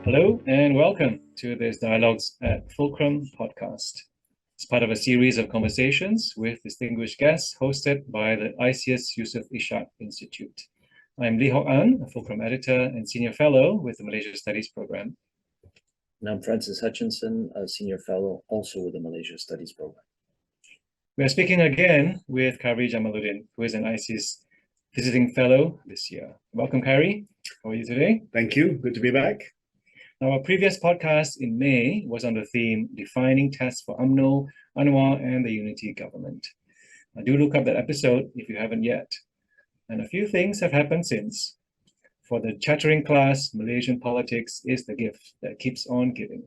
Hello and welcome to this Dialogues at Fulcrum podcast. It's part of a series of conversations with distinguished guests hosted by the ISEAS Yusof Ishak Institute. I'm Hwok, a Fulcrum editor and senior fellow with the Malaysia Studies program. And I'm Francis Hutchinson, a senior fellow also with the Malaysia Studies program. We are speaking again with Khairy Jamaluddin, who is an ISEAS visiting fellow this year. Welcome, Khairy. How are you today? Thank you. Good to be back. Now, our previous podcast in May was on the theme Defining Tests for UMNO, Anwar, and the Unity Government. Now, do look up that episode if you haven't yet. And a few things have happened since. For the chattering class, Malaysian politics is the gift that keeps on giving,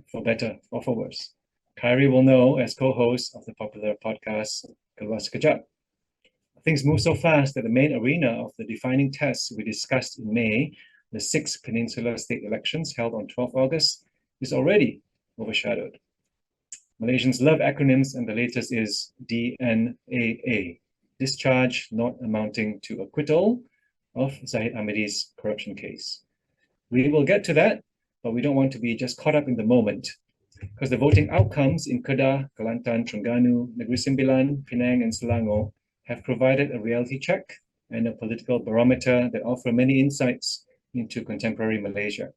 for better or for worse. Khairy will know as co-host of the popular podcast Keluar Sekejap. Things move so fast that the main arena of the defining tests we discussed in May, the 6 Peninsular state elections held on 12 August, is already overshadowed. Malaysians love acronyms, and the latest is DNAA, discharge not amounting to acquittal of Zahid Hamidi's corruption case. We will get to that, but we don't want to be just caught up in the moment, because the voting outcomes in Kedah, Kelantan, Terengganu, Negeri Sembilan, Penang, and Selangor have provided a reality check and a political barometer that offer many insights into contemporary Malaysia.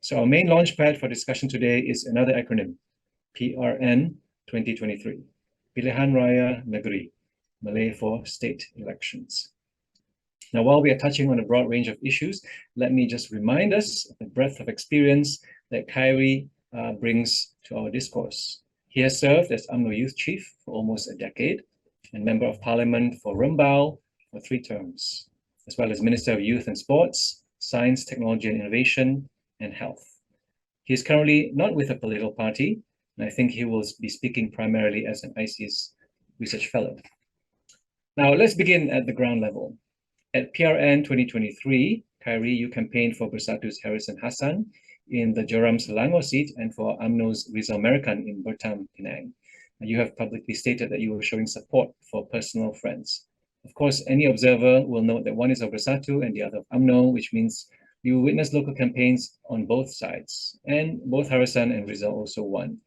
So our main launchpad for discussion today is another acronym, PRN2023, Pilihan Raya Negeri, Malay for state elections. Now, while we are touching on a broad range of issues, let me just remind us of the breadth of experience that Khairy brings to our discourse. He has served as UMNO Youth Chief for almost a decade and Member of Parliament for Rembau for 3 terms, as well as Minister of Youth and Sports, Science, Technology and Innovation, and Health. He is currently not with a political party, and I think he will be speaking primarily as an ISEAS Research Fellow. Now, let's begin at the ground level. At PRN 2023, Khairy, you campaigned for Bersatu's Harrison Hassan in the Jeram Selangor seat and for UMNO's Rizal Merakan in Bertam, Penang. You have publicly stated that you were showing support for personal friends. Of course, any observer will note that one is of Bersatu and the other of UMNO, which means you witnessed local campaigns on both sides, and both Harrison and Rizal also won.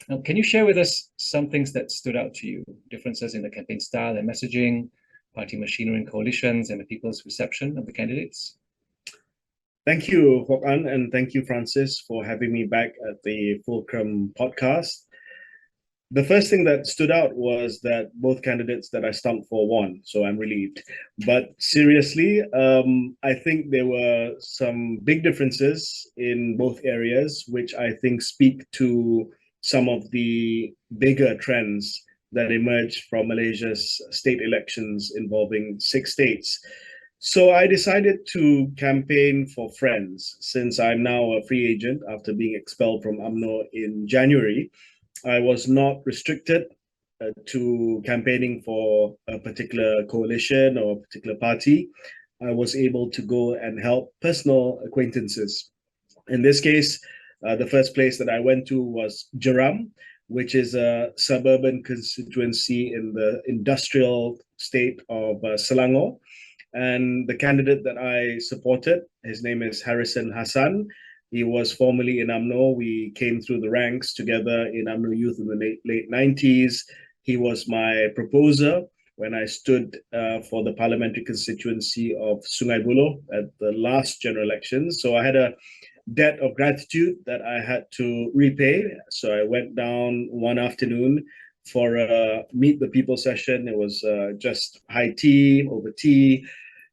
Now, can you share with us some things that stood out to you? Differences in the campaign style and messaging, party machinery and coalitions, and the people's reception of the candidates? Thank you, Hwok, and thank you, Francis, for having me back at the Fulcrum podcast. The first thing that stood out was that both candidates that I stumped for won, so I'm relieved. But seriously, I think there were some big differences in both areas, which I think speak to some of the bigger trends that emerged from Malaysia's state elections involving 6 states. So I decided to campaign for friends. Since I'm now a free agent after being expelled from UMNO in January, I was not restricted to campaigning for a particular coalition or a particular party. I was able to go and help personal acquaintances. In this case, the first place that I went to was Jeram, which is a suburban constituency in the industrial state of Selangor. And the candidate that I supported, his name is Harrison Hassan. He was formerly in UMNO. We came through the ranks together in UMNO Youth in the late 90s. He was my proposer when I stood for the parliamentary constituency of Sungai Buloh at the last general elections. So I had a debt of gratitude that I had to repay. So I went down one afternoon for a Meet the People session. It was just high tea, over tea,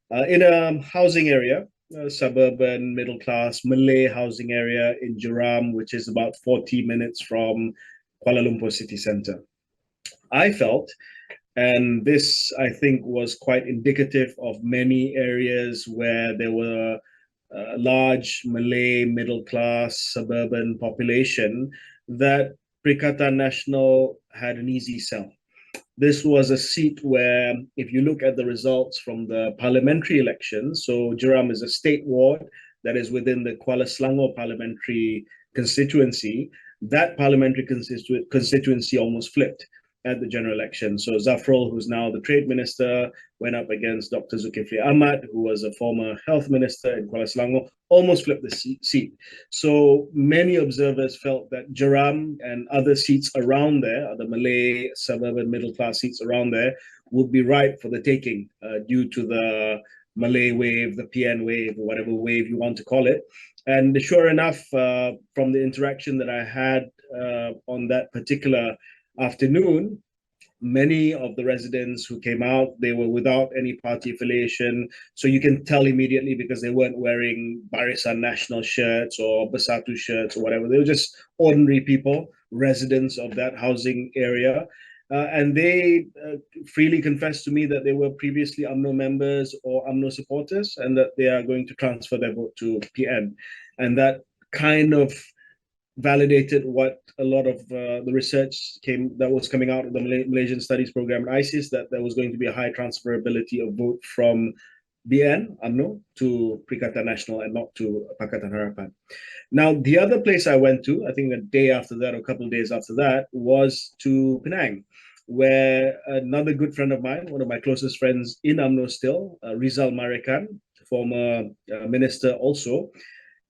in a housing area, a suburban middle-class Malay housing area in Jeram, which is about 40 minutes from Kuala Lumpur city centre. I felt, and this I think was quite indicative of many areas where there were a large Malay middle-class suburban population, that Perikatan Nasional had an easy sell. This was a seat where, if you look at the results from the parliamentary elections, so Jeram is a state ward that is within the Kuala Selangor parliamentary constituency, that parliamentary constituency almost flipped. at the general election. So Zafrul, who's now the trade minister, went up against Dr. Zulkifli Ahmad, who was a former health minister in Kuala Selangor, almost flipped the seat. So many observers felt that Jeram and other seats around there, the Malay suburban middle class seats around there, would be ripe for the taking due to the Malay wave, the PN wave, or whatever wave you want to call it. And sure enough, from the interaction that I had on that particular afternoon, many of the residents who came out, they were without any party affiliation. So you can tell immediately because they weren't wearing Barisan Nasional shirts or Bersatu shirts or whatever. They were just ordinary people, residents of that housing area. And they freely confessed to me that they were previously UMNO members or UMNO supporters and that they are going to transfer their vote to PN. And that kind of validated what a lot of the research that was coming out of the Malaysian Studies Program at ISEAS, that there was going to be a high transferability of vote from BN, UMNO, to Perikatan Nasional and not to Pakatan Harapan. Now, the other place I went to, I think a day after that or a couple of days after that, was to Penang, where another good friend of mine, one of my closest friends in UMNO still, Rizal Marikan, former minister also,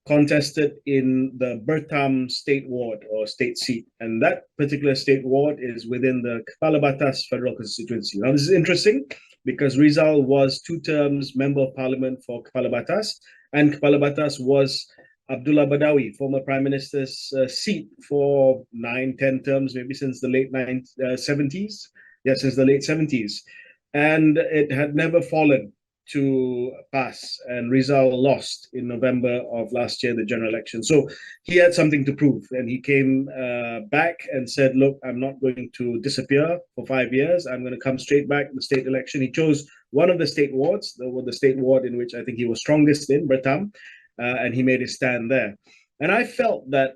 contested in the Bertam state ward or state seat. And that particular state ward is within the Kepala Batas federal constituency. Now, this is interesting because Rizal was 2 terms member of parliament for Kepala Batas, and Kepala Batas was Abdullah Badawi, former prime minister's seat for 9-10 terms, maybe since the late 70s. Yeah, since the late 70s. And it had never fallen to PAS, and Rizal lost in November of last year, the general election. So he had something to prove, and he came back and said, look, I'm not going to disappear for 5 years. I'm going to come straight back to the state election. He chose one of the state wards, the state ward in which I think he was strongest in, Bertam, and he made his stand there. And I felt that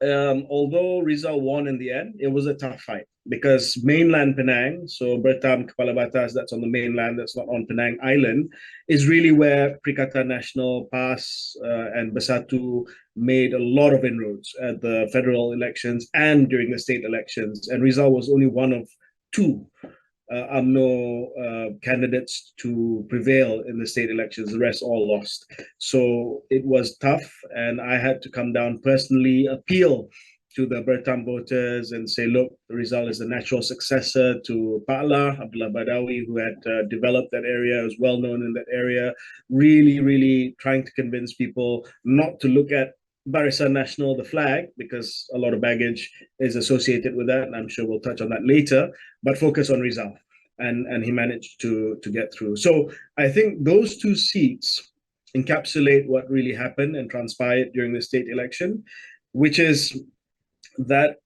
although Rizal won in the end, it was a tough fight because mainland Penang, so Bertam, Kepala Batas, that's on the mainland, that's not on Penang Island, is really where Perikatan Nasional, PAS, and Bersatu made a lot of inroads at the federal elections and during the state elections. And Rizal was only one of 2 UMNO candidates to prevail in the state elections. The rest all lost. So it was tough, and I had to come down personally, appeal to the Bertam voters and say, look, Rizal is the natural successor to Pakla, Abdullah Badawi, who had developed that area, was well known in that area, really trying to convince people not to look at Barisan Nasional, the flag, because a lot of baggage is associated with that, and I'm sure we'll touch on that later, but focus on Rizal. And he managed to get through. So I think those 2 seats encapsulate what really happened and transpired during the state election, which is that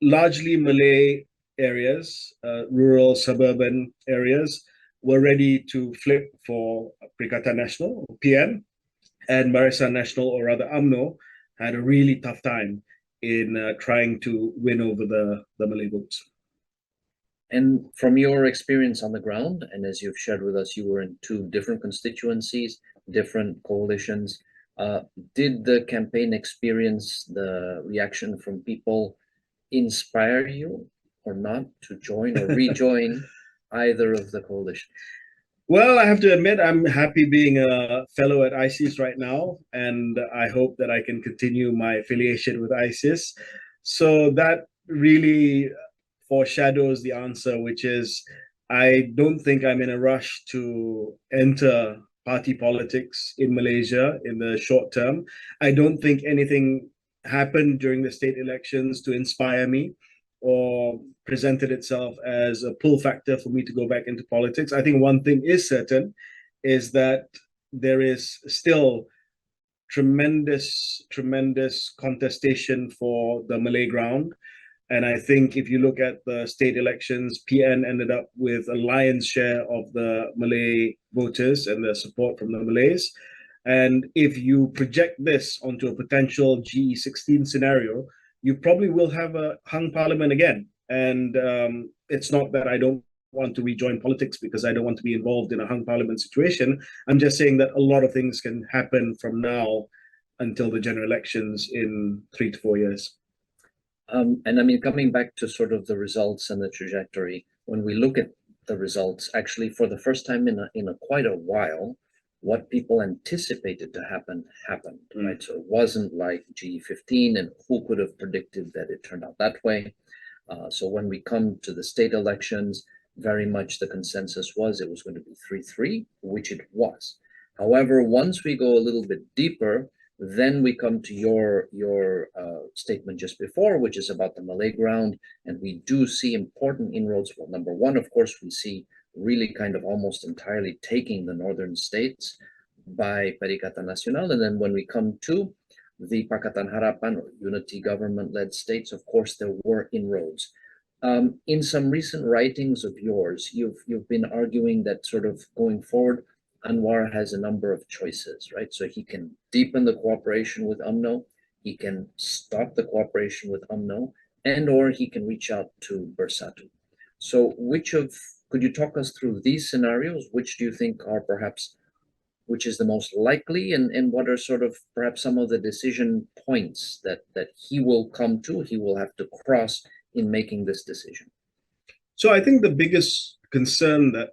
largely Malay areas, rural, suburban areas, were ready to flip for Perikatan Nasional, PN, and Barisan Nasional, or rather UMNO, had a really tough time in trying to win over the Malay votes. And from your experience on the ground, and as you've shared with us, you were in 2 different constituencies, different coalitions. Did the campaign experience, the reaction from people, inspire you or not to join or rejoin either of the coalitions? Well, I have to admit, I'm happy being a fellow at ISEAS right now, and I hope that I can continue my affiliation with ISEAS. So that really foreshadows the answer, which is I don't think I'm in a rush to enter party politics in Malaysia in the short term. I don't think anything happened during the state elections to inspire me or presented itself as a pull factor for me to go back into politics. I think one thing is certain, is that there is still tremendous contestation for the Malay ground. And I think if you look at the state elections, PN ended up with a lion's share of the Malay voters and the support from the Malays. And if you project this onto a potential GE16 scenario, you probably will have a hung parliament again. And it's not that I don't want to rejoin politics because I don't want to be involved in a hung parliament situation. I'm just saying that a lot of things can happen from now until the general elections in 3 to 4 years. And I mean, coming back to sort of the results and the trajectory, when we look at the results, actually for the first time in a quite a while, what people anticipated to happen happened, right? So it wasn't like G15, and who could have predicted that it turned out that way? So when we come to the state elections, very much the consensus was it was going to be 3-3, which it was. However, once we go a little bit deeper, then we come to your statement just before, which is about the Malay ground, and we do see important inroads. Well, number one, of course, we see really kind of almost entirely taking the northern states by Perikatan Nasional, and then when we come to the Pakatan Harapan or unity government-led states, of course, there were inroads. In some recent writings of yours, you've been arguing that sort of going forward, Anwar has a number of choices, right? So he can deepen the cooperation with UMNO, he can stop the cooperation with UMNO, and or he can reach out to Bersatu. So could you talk us through these scenarios? Which do you think are perhaps, which is the most likely, and what are sort of perhaps some of the decision points that he will come to, he will have to cross in making this decision? So I think the biggest concern that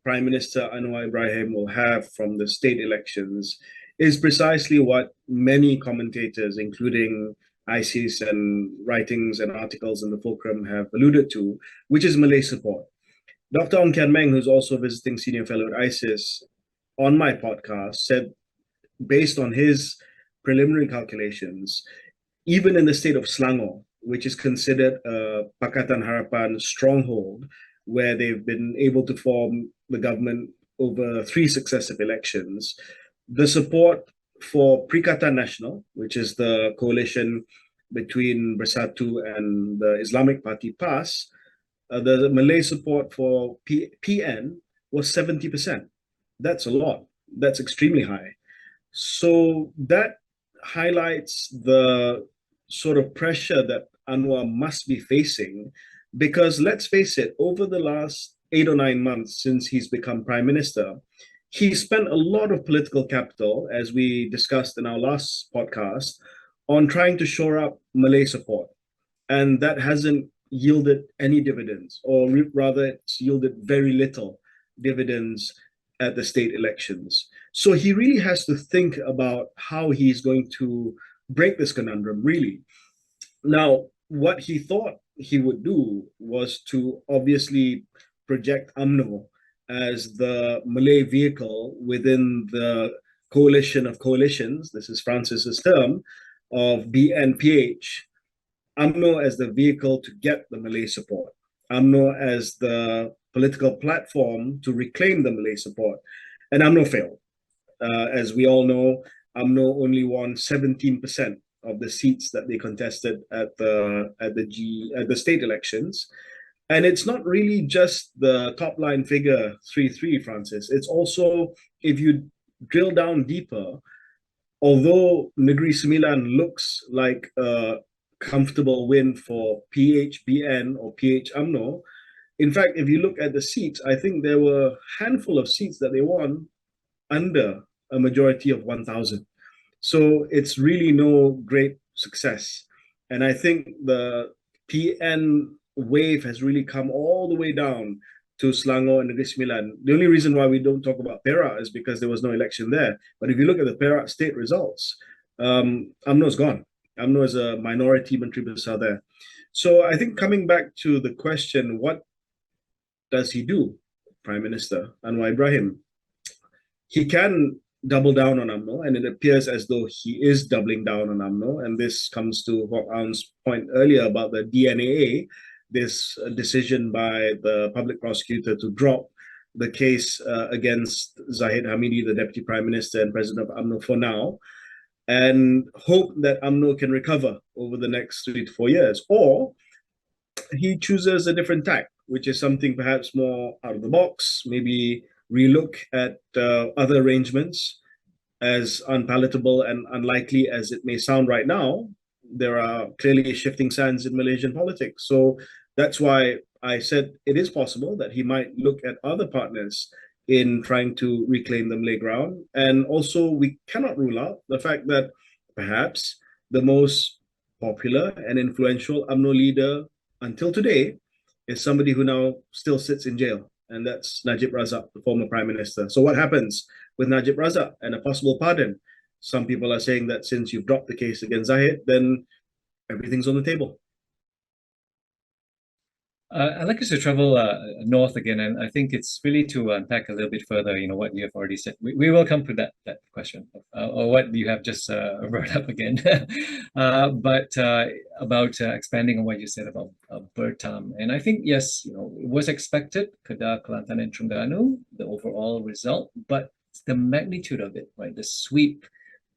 Prime Minister Anwar Ibrahim will have from the state elections is precisely what many commentators, including ISEAS and writings and articles in the Fulcrum, have alluded to, which is Malay support. Dr. Ong Kian Meng, who's also a visiting senior fellow at ISEAS, on my podcast, said, based on his preliminary calculations, even in the state of Selangor, which is considered a Pakatan Harapan stronghold, where they've been able to form the government over 3 successive elections, the support for Perikatan Nasional, which is the coalition between Bersatu and the Islamic Party PAS, the Malay support for PN was 70%. That's a lot. That's extremely high. So that highlights the sort of pressure that Anwar must be facing, because let's face it, over the last 8 or 9 months since he's become prime minister, he spent a lot of political capital, as we discussed in our last podcast, on trying to shore up Malay support. And that hasn't yielded any dividends, or rather it's yielded very little dividends at the state elections. So he really has to think about how he's going to break this conundrum, really. Now, what he thought he would do was to obviously project UMNO as the Malay vehicle within the coalition of coalitions, this is Francis's term, of BNPH. UMNO as the vehicle to get the Malay support, UMNO as the political platform to reclaim the Malay support, and UMNO failed. As we all know, UMNO only won 17% of the seats that they contested at the state elections. And it's not really just the top line figure 3-3, Francis. It's also, if you drill down deeper, although Negeri Sembilan looks like a comfortable win for PHBN or PH UMNO, in fact, if you look at the seats, I think there were a handful of seats that they won under a majority of 1,000. So it's really no great success. And I think the PN wave has really come all the way down to Selangor and Negeri Sembilan. The only reason why we don't talk about Perak is because there was no election there. But if you look at the Perak state results, UMNO's gone. UMNO is a minority Menteris Besar there. So I think coming back to the question, what does he do, Prime Minister Anwar Ibrahim? He can double down on UMNO, and it appears as though he is doubling down on UMNO. And this comes to Hwok's point earlier about the DNAA, this decision by the public prosecutor to drop the case against Zahid Hamidi, the Deputy Prime Minister and President of UMNO for now, and hope that UMNO can recover over the next 3 to 4 years. Or he chooses a different tack, which is something perhaps more out of the box, maybe relook at other arrangements. As unpalatable and unlikely as it may sound right now, there are clearly shifting sands in Malaysian politics. So that's why I said it is possible that he might look at other partners in trying to reclaim the Malay ground. And also, we cannot rule out the fact that perhaps the most popular and influential UMNO leader until today is somebody who now still sits in jail, and that's Najib Razak, the former Prime Minister. So what happens with Najib Razak and a possible pardon? Some people are saying that since you've dropped the case against Zahid, then everything's on the table. I'd like us to travel north again, and I think it's really to unpack a little bit further, what you have already said. We will come to that question, or what you have just brought up again. But about expanding on what you said about Bertam. And I think, yes, it was expected, Kedah, Kelantan and Terengganu, the overall result, but the magnitude of it, right? The sweep,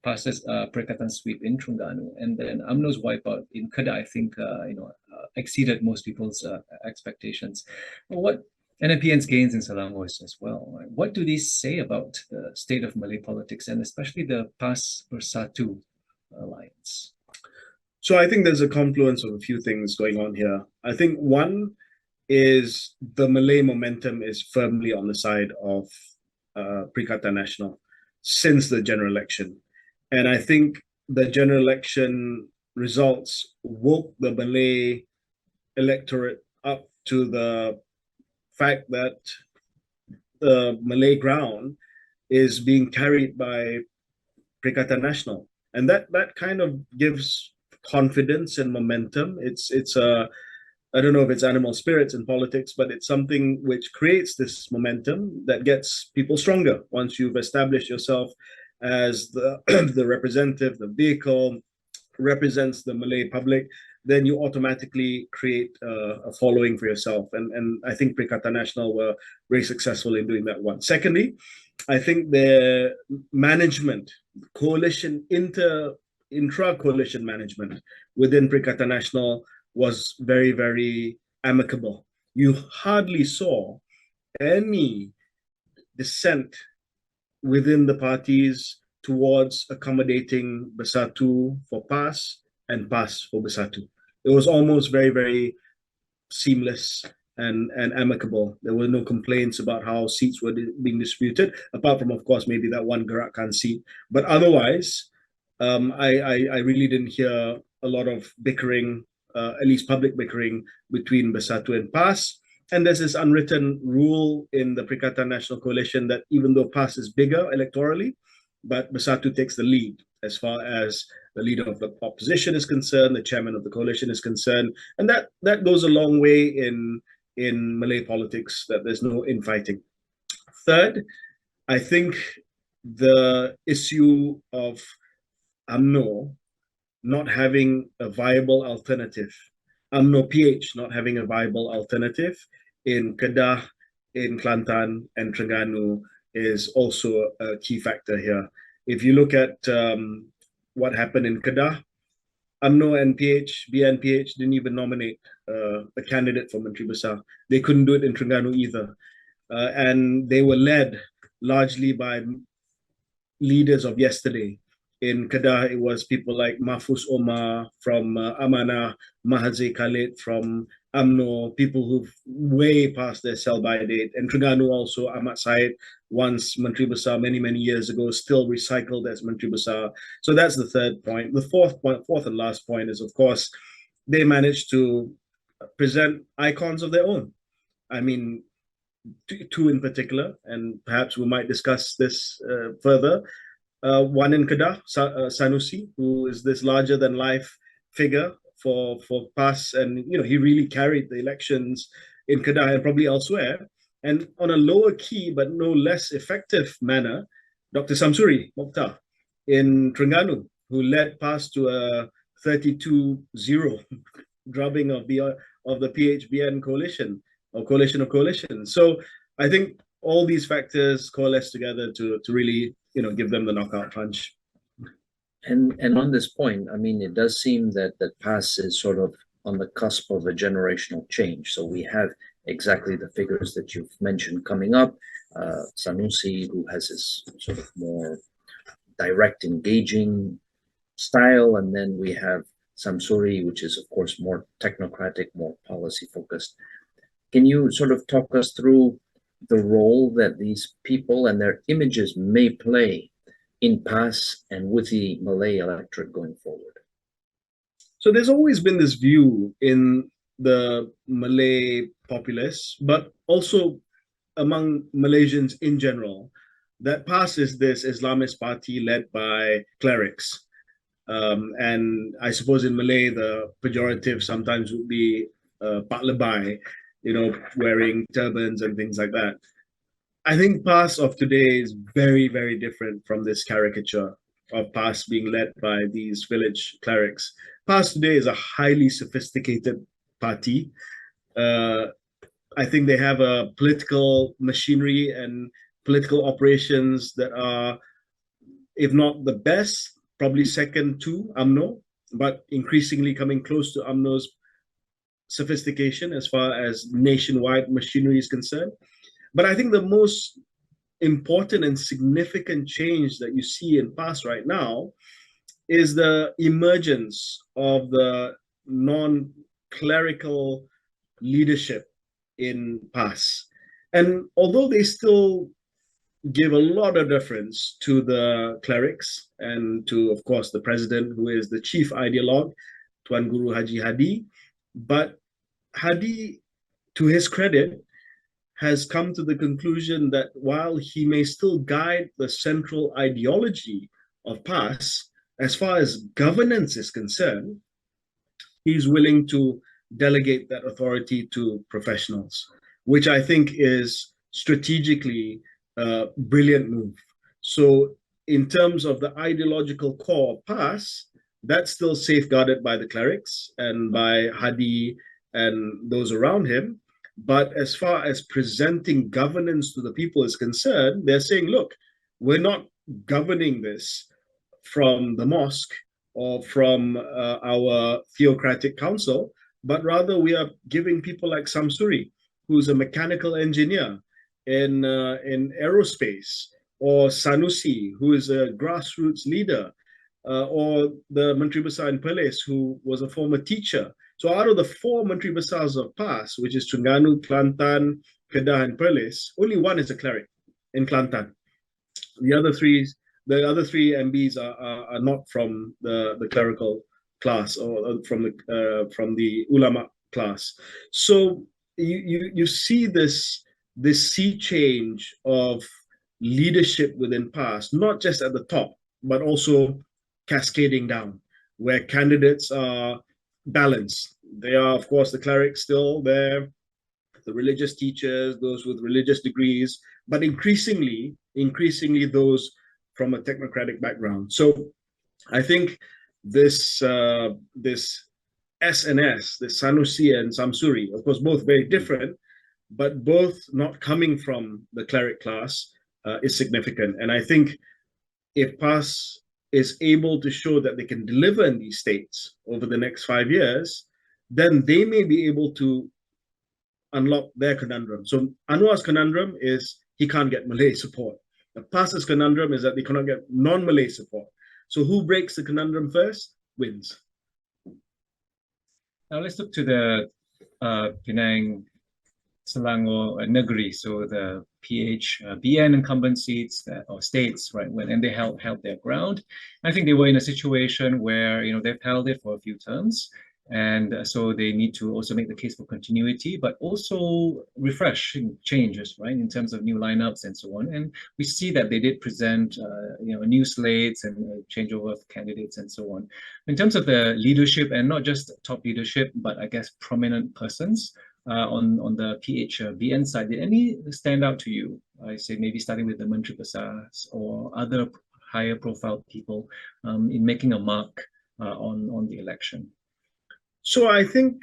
passes Perikatan sweep in Terengganu, and then UMNO's wipeout in Kedah, I think, exceeded most people's expectations. And NPN's gains in Selangor as well. Right? What do these say about the state of Malay politics, and especially the PAS-Bersatu alliance? So I think there's a confluence of a few things going on here. I think one is the Malay momentum is firmly on the side of Perikatan Nasional since the general election. And I think the general election results woke the Malay electorate up to the fact that the Malay ground is being carried by Perikatan Nasional. And that kind of gives confidence and momentum. It's I don't know if it's animal spirits in politics, but it's something which creates this momentum that gets people stronger. Once you've established yourself as the the representative, the vehicle represents the Malay public, then you automatically create a following for yourself. And I think Perikatan Nasional were very successful in doing that one. Secondly, I think their management, coalition, intra-coalition management within Perikatan Nasional was very, very amicable. You hardly saw any dissent within the parties towards accommodating Bersatu for PAS and PAS for Bersatu. It was almost very, very seamless and amicable. There were no complaints about how seats were being distributed, apart from, of course, maybe that one Gerakan seat. But otherwise, I really didn't hear a lot of bickering, at least public bickering, between Bersatu and PAS. And there's this unwritten rule in the Perikatan Nasional Coalition that even though PAS is bigger electorally, but Bersatu takes the lead as far as the leader of the opposition is concerned, the chairman of the coalition is concerned. And that goes a long way in Malay politics, that there's no infighting. Third, I think the issue of UMNO not having a viable alternative, UMNO PH not having a viable alternative in Kedah, in Kelantan and Terengganu is also a key factor here. If you look at what happened in Kedah, UMNO and BNPH didn't even nominate a candidate for Menteris Besar. They couldn't do it in Terengganu either. And they were led largely by leaders of yesterday. In Kedah, it was people like Mahfuz Omar from Amanah, Mahathir Khalid from UMNO, people who've way past their sell-by date. And Terengganu also, Ahmad Said, once Menteris Besar many, many years ago, still recycled as Menteris Besar. So that's the third point. The fourth and last point is, of course, they managed to present icons of their own. I mean, two in particular, and perhaps we might discuss this further. One in Kedah, Sanusi, who is this larger-than-life figure for PAS, and he really carried the elections in Kedah and probably elsewhere. And on a lower key, but no less effective manner, Dr. Samsuri Mokhtar in Terengganu, who led PAS to a 32-0 drubbing of the PHBN coalition, or coalition of coalitions. So I think all these factors coalesce together to really give them the knockout punch. And on this point, I mean, it does seem that PAS is sort of on the cusp of a generational change. So we have exactly the figures that you've mentioned coming up. Sanusi, who has this sort of more direct, engaging style, and then we have Samsuri, which is, of course, more technocratic, more policy-focused. Can you sort of talk us through the role that these people and their images may play in PAS and with the Malay electorate going forward? So there's always been this view in the Malay populace, but also among Malaysians in general, that PAS is this Islamist party led by clerics. And I suppose in Malay, the pejorative sometimes would be Pak Lebai, wearing turbans and things like that. I think PAS of today is very, very different from this caricature of PAS being led by these village clerics. PAS today is a highly sophisticated party. I think they have a political machinery and political operations that are, if not the best, probably second to UMNO, but increasingly coming close to UMNO's sophistication as far as nationwide machinery is concerned. But I think the most important and significant change that you see in PAS right now is the emergence of the non-clerical leadership in PAS. And although they still give a lot of deference to the clerics and to, of course, the president, who is the chief ideologue, Tuan Guru Haji Hadi, but Hadi, to his credit, has come to the conclusion that while he may still guide the central ideology of PAS, as far as governance is concerned, he's willing to delegate that authority to professionals, which I think is strategically a brilliant move. So in terms of the ideological core of PAS, that's still safeguarded by the clerics and by Hadi and those around him. But as far as presenting governance to the people is concerned, they're saying, look, we're not governing this from the mosque or from our theocratic council, but rather we are giving people like Samsuri, who's a mechanical engineer in aerospace, or Sanusi, who is a grassroots leader, or the Menteris Besar in Perlis, who was a former teacher. So out of the 4 Menteris Besars of PAS, which is Terengganu, Kelantan, Kedah, and Perlis, only one is a cleric in Kelantan. The other three MBs are not from the clerical class or from the ulama class. So you see this sea change of leadership within PAS, not just at the top, but also cascading down, where candidates are balanced. They are, of course, the clerics still there, the religious teachers, those with religious degrees, but increasingly those from a technocratic background. So I think this SNS, the Sanusi and Samsuri, of course, both very different, but both not coming from the cleric class, is significant. And I think if PAS is able to show that they can deliver in these states over the next 5 years, then they may be able to unlock their conundrum. So Anwar's conundrum is he can't get Malay support. The PAS's conundrum is that they cannot get non-Malay support. So who breaks the conundrum first wins. Now let's look to the Penang, Selangor Negeri, so the PH-BN incumbent seats or states, right? And they held their ground. I think they were in a situation where they've held it for a few terms, and so they need to also make the case for continuity, but also refreshing changes, right, in terms of new lineups and so on. And we see that they did present, new slates and changeover of candidates and so on. In terms of the leadership, and not just top leadership, but I guess prominent persons on the PH-BN side, did any stand out to you? I say maybe starting with the Menteris Besar or other higher profile people in making a mark on the election. So I think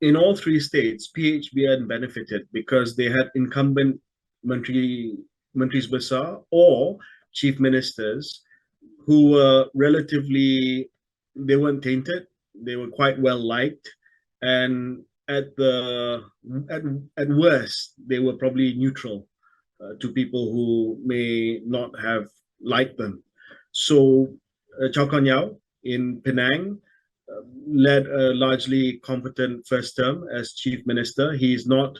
in all 3 states, PH-BN benefited because they had incumbent Menteris Besar or chief ministers who were relatively, they weren't tainted, they were quite well liked, and at worst, they were probably neutral to people who may not have liked them. So Chow Kon Yeow in Penang led a largely competent first term as chief minister. He's not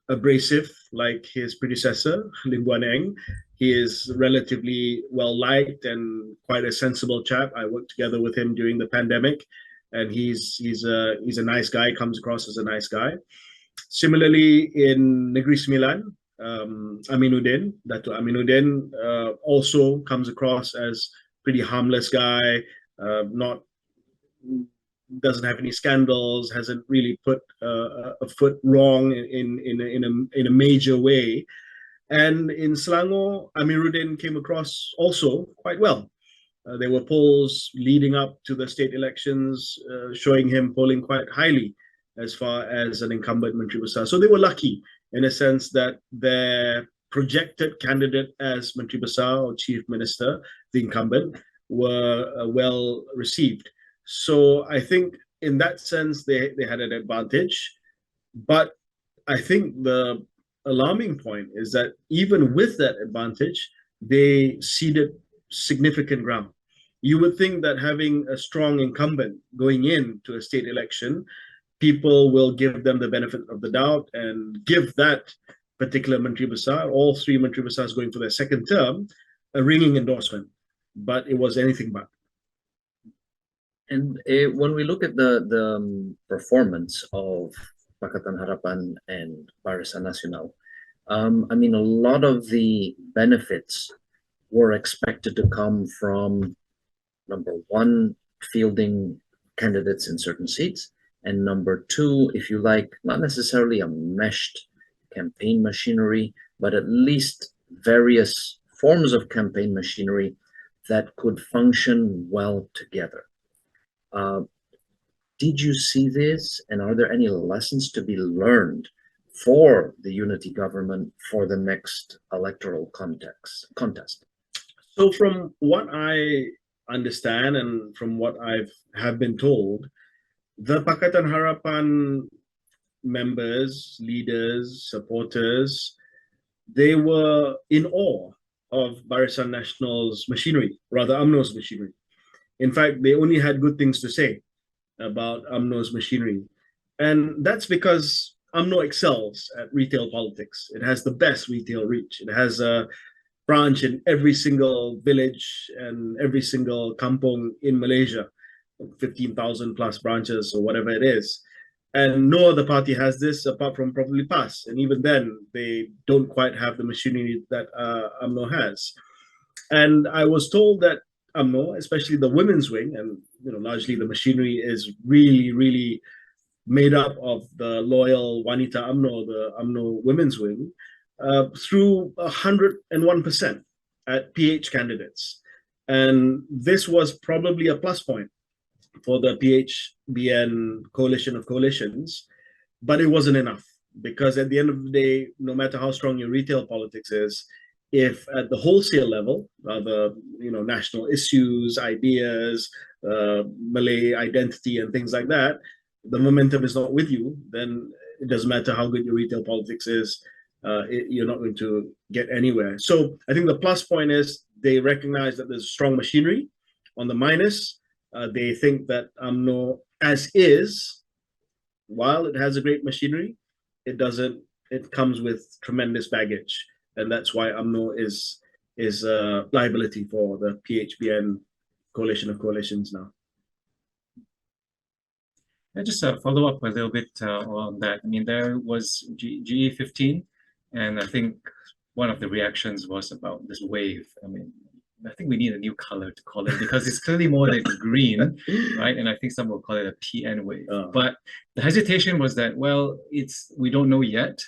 abrasive like his predecessor, Lim Guan Eng. He is relatively well liked and quite a sensible chap. I worked together with him during the pandemic. and he's a nice guy, comes across as a nice guy. Similarly, in Negeri Sembilan, Dato' Aminuddin also comes across as pretty harmless guy, doesn't have any scandals, hasn't really put a foot wrong in a major way. And in Selangor, Amiruddin came across also quite well. There were polls leading up to the state elections showing him polling quite highly as far as an incumbent Menteri Besar. So they were lucky in a sense that their projected candidate as Menteri Besar or Chief Minister, the incumbent, were well received. So I think in that sense, they had an advantage. But I think the alarming point is that even with that advantage, they ceded significant ground. You would think that having a strong incumbent going into a state election, people will give them the benefit of the doubt and give that particular Menteri Besar, all three Menteri Besars going for their second term, a ringing endorsement. But it was anything but. And when we look at the performance of Pakatan Harapan and Barisan Nasional, I mean, a lot of the benefits were expected to come from, number one, fielding candidates in certain seats, and number two, if you like, not necessarily a meshed campaign machinery, but at least various forms of campaign machinery that could function well together. Did you see this, and are there any lessons to be learned for the unity government for the next electoral contest? So from what I understand and from what have been told, the Pakatan Harapan members, leaders, supporters, they were in awe of Barisan Nasional's machinery, rather UMNO's machinery. In fact, they only had good things to say about UMNO's machinery. And that's because UMNO excels at retail politics. It has the best retail reach. It has a branch in every single village and every single kampong in Malaysia, 15,000 plus branches or whatever it is. And no other party has this apart from probably PAS. And even then, they don't quite have the machinery that UMNO has. And I was told that UMNO, especially the women's wing, and largely the machinery is really made up of the loyal Wanita UMNO, the UMNO women's wing, through 101% at PH candidates. And this was probably a plus point for the PHBN coalition of coalitions, but it wasn't enough, because at the end of the day, no matter how strong your retail politics is, if at the wholesale level, the national issues, ideas, Malay identity and things like that, the momentum is not with you, then it doesn't matter how good your retail politics is, you're not going to get anywhere. So I think the plus point is they recognize that there's strong machinery. On the minus, they think that UMNO as is, while it has a great machinery, it comes with tremendous baggage. And that's why UMNO is a liability for the PHBN coalition of coalitions now. I just follow up a little bit on that. I mean, there was GE15, and I think one of the reactions was about this wave. I mean, I think we need a new color to call it, because it's clearly more like green, right? And I think some will call it a PN wave. But the hesitation was that, well, we don't know yet.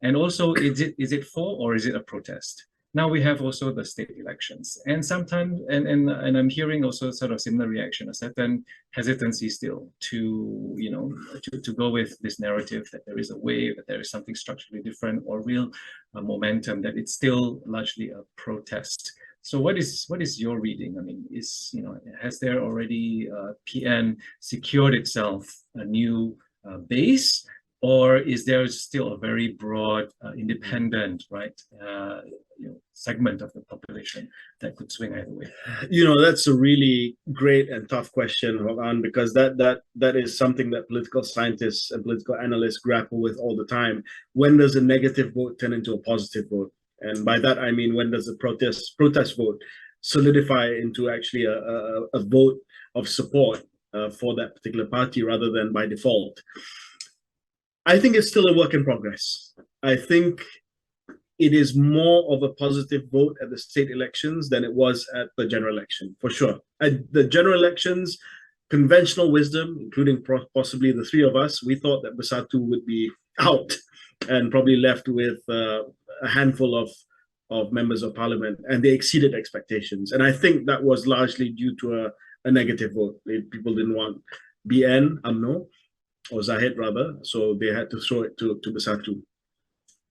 And also, is it for or is it a protest? Now we have also the state elections, and sometimes, and I'm hearing also sort of similar reaction, a certain hesitancy still to to go with this narrative that there is a wave, that there is something structurally different or real momentum, that it's still largely a protest. So what is your reading? I mean, has there already PN secured itself a new base? Or is there still a very broad, independent, right, segment of the population that could swing either way? That's a really great and tough question, Hwok, because that is something that political scientists and political analysts grapple with all the time. When does a negative vote turn into a positive vote? And by that, I mean, when does the protest vote solidify into actually a vote of support for that particular party rather than by default. I think it's still a work in progress. I think it is more of a positive vote at the state elections than it was at the general election, for sure. At the general elections, conventional wisdom, including possibly the three of us, we thought that Bersatu would be out and probably left with a handful of members of parliament, and they exceeded expectations. And I think that was largely due to a negative vote. People didn't want BN, UMNO, or Zahid rather, so they had to throw it to Bersatu.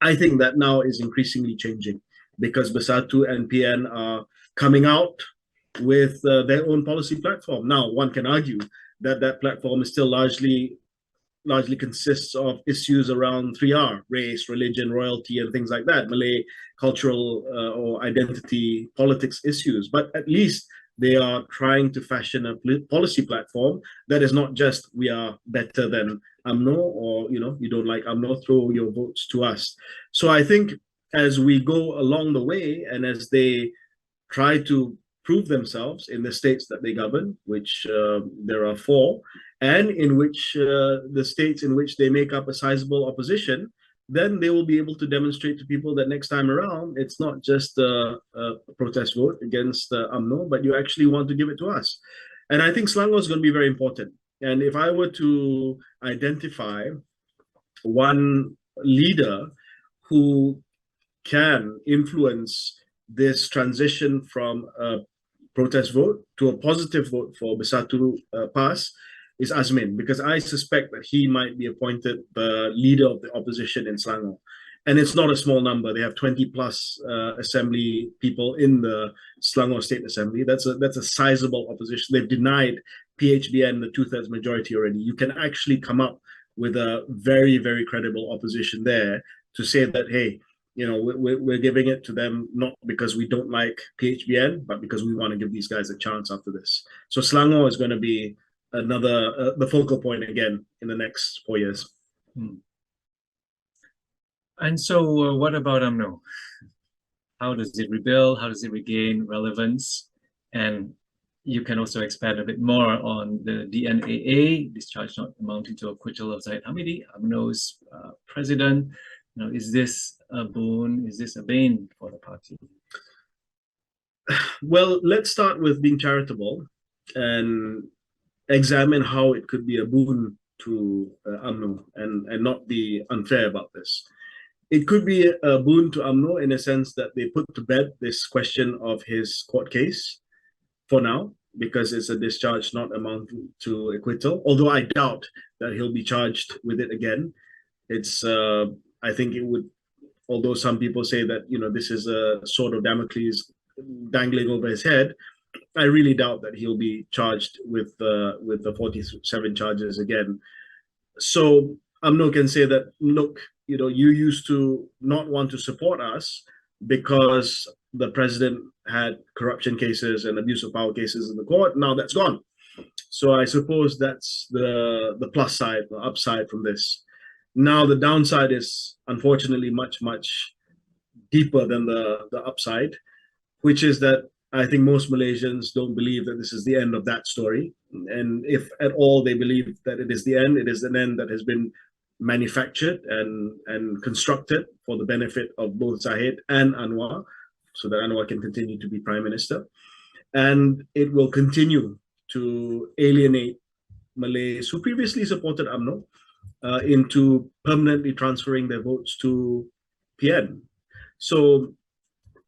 I think that now is increasingly changing because Bersatu and PN are coming out with their own policy platform. Now, one can argue that that platform is still largely consists of issues around 3R, race, religion, royalty, and things like that, Malay cultural or identity politics issues. But at least they are trying to fashion a policy platform that is not just we are better than UMNO, or you don't like UMNO, throw your votes to us. So I think as we go along the way and as they try to prove themselves in the states that they govern, which there are 4, and in which the states in which they make up a sizable opposition, then they will be able to demonstrate to people that next time around, it's not just a protest vote against UMNO, but you actually want to give it to us. And I think Selangor is going to be very important. And if I were to identify one leader who can influence this transition from a protest vote to a positive vote for Bersatu PAS, is Azmin, because I suspect that he might be appointed the leader of the opposition in Selangor. And it's not a small number. They have 20 plus assembly people in the Selangor State Assembly. That's a sizable opposition. They've denied PHBN the 2/3 majority already. You can actually come up with a very, very credible opposition there to say that, hey, we're giving it to them not because we don't like PHBN, but because we want to give these guys a chance after this. So Selangor is going to be another the focal point again in the next 4 years. And so what about UMNO? How does it rebuild? How does it regain relevance? And you can also expand a bit more on the DNAA, discharge not amounting to acquittal of Zahid Hamidi, UMNO's president. Is this a boon? Is this a bane for the party? Well, let's start with being charitable and examine how it could be a boon to UMNO and not be unfair about this. It could be a boon to UMNO in a sense that they put to bed this question of his court case for now, because it's a discharge not amounting to acquittal, although I doubt that he'll be charged with it again. It's I think it would, although some people say that this is a sword of Damocles dangling over his head, I really doubt that he'll be charged with the 47 charges again. So UMNO can say that, look, you used to not want to support us because the president had corruption cases and abuse of power cases in the court. Now that's gone. So I suppose that's the plus side, the upside from this. Now the downside is unfortunately much, much deeper than the upside, which is that I think most Malaysians don't believe that this is the end of that story. And if at all they believe that it is the end, it is an end that has been manufactured and constructed for the benefit of both Zahid and Anwar, so that Anwar can continue to be Prime Minister. And it will continue to alienate Malays who previously supported UMNO into permanently transferring their votes to PN. So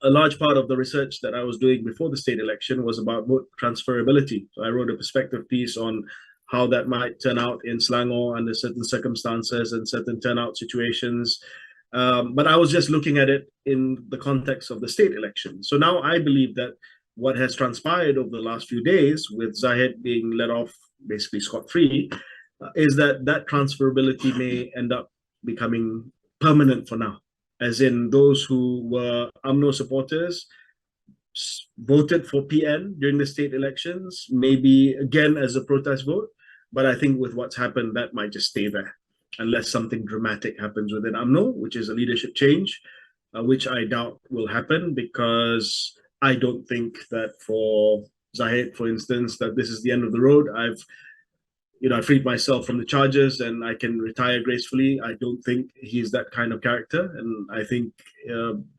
a large part of the research that I was doing before the state election was about vote transferability. So I wrote a perspective piece on how that might turn out in Selangor under certain circumstances and certain turnout situations. But I was just looking at it in the context of the state election. So now I believe that what has transpired over the last few days, with Zahid being let off basically scot-free, is that transferability may end up becoming permanent for now. As in, those who were UMNO supporters voted for PN during the state elections, maybe again as a protest vote. But I think with what's happened, that might just stay there, unless something dramatic happens within UMNO, which is a leadership change, which I doubt will happen, because I don't think that for Zahid, for instance, that this is the end of the road. I've I freed myself from the charges and I can retire gracefully. I don't think he's that kind of character, and I think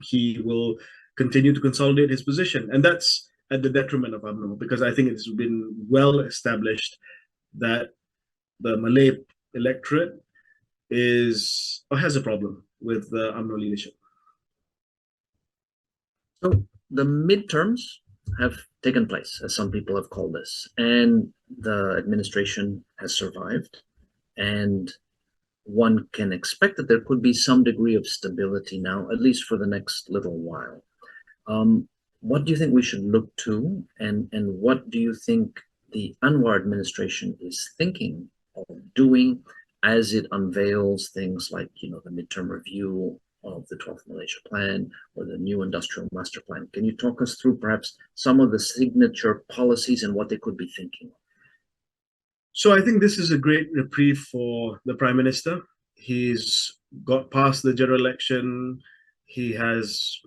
he will continue to consolidate his position, and that's at the detriment of UMNO, because I think it's been well established that the Malay electorate has a problem with the UMNO leadership. So the midterms have taken place, as some people have called this, and the administration has survived, and one can expect that there could be some degree of stability now, at least for the next little while. What do you think we should look to, and what do you think the Anwar administration is thinking of doing as it unveils things like, the midterm review of the 12th Malaysia Plan or the new industrial master plan? Can you talk us through perhaps some of the signature policies and what they could be thinking of? So I think this is a great reprieve for the Prime Minister. He's got past the general election. He has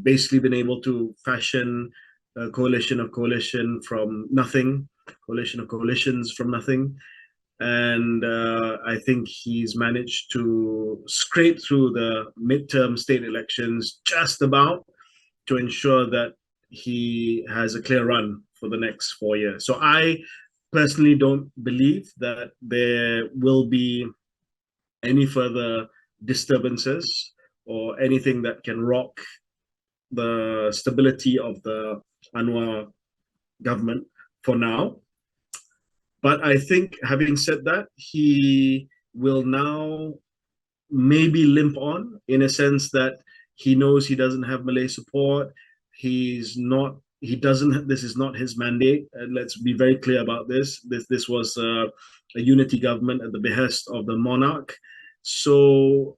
basically been able to fashion a coalition of coalition from nothing, coalition of coalitions from nothing. And I think he's managed to scrape through the midterm state elections just about to ensure that he has a clear run for the next 4 years. So I personally don't believe that there will be any further disturbances or anything that can rock the stability of the Anwar government for now. But I think, having said that, he will now maybe limp on, in a sense that he knows he doesn't have Malay support. This is not his mandate. And let's be very clear about this. This was a unity government at the behest of the monarch. So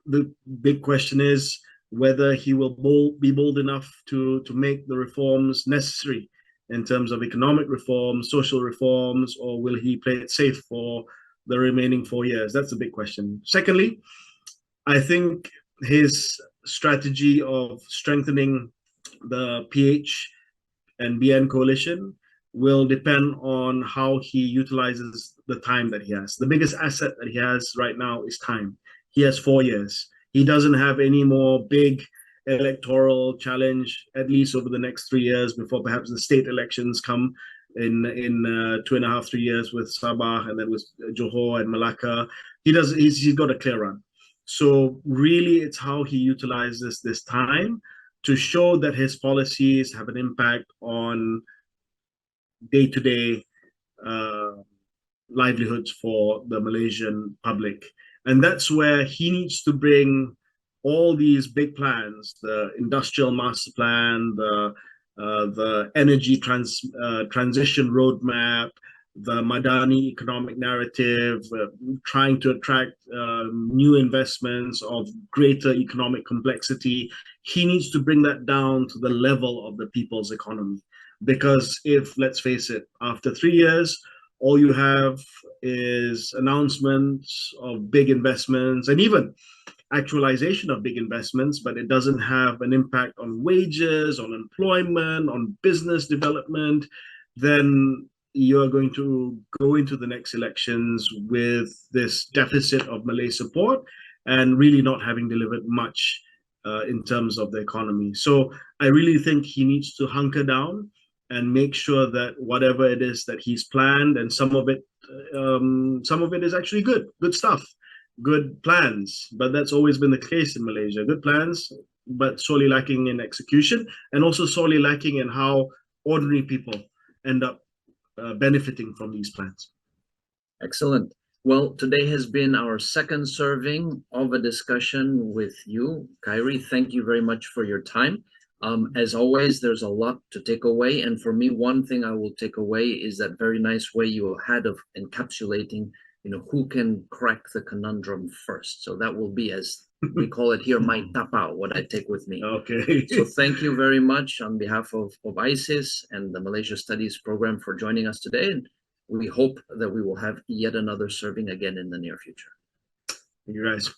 the big question is whether he will be bold enough to make the reforms necessary in terms of economic reforms, social reforms, or will he play it safe for the remaining 4 years? That's a big question. Secondly, I think his strategy of strengthening the PH and BN coalition will depend on how he utilizes the time that he has. The biggest asset that he has right now is time. He has 4 years. He doesn't have any more big electoral challenge, at least over the next 3 years, before perhaps the state elections come in 2.5, 3 years with Sabah and then with Johor and Malacca. He's got a clear run. So really, it's how he utilizes this time to show that his policies have an impact on day-to-day livelihoods for the Malaysian public. And that's where he needs to bring all these big plans, the industrial master plan, the energy transition roadmap, the Madani economic narrative, trying to attract new investments of greater economic complexity. He needs to bring that down to the level of the people's economy. Because if, let's face it, after 3 years, all you have is announcements of big investments and even actualization of big investments, but it doesn't have an impact on wages, on employment, on business development, then you're going to go into the next elections with this deficit of Malay support and really not having delivered much in terms of the economy. So I really think he needs to hunker down and make sure that whatever it is that he's planned, and some of it is actually good stuff, good plans, but that's always been the case in Malaysia. Good plans, but sorely lacking in execution, and also sorely lacking in how ordinary people end up benefiting from these plans. Excellent. Well, today has been our second serving of a discussion with you, Khairy. Thank you very much for your time. As always, there's a lot to take away. And for me, one thing I will take away is that very nice way you had of encapsulating, who can crack the conundrum first. So that will be, as we call it here, my tapao, what I take with me. Okay. So thank you very much on behalf of ISEAS and the Malaysia Studies program for joining us today. And we hope that we will have yet another serving again in the near future. Thank you, guys.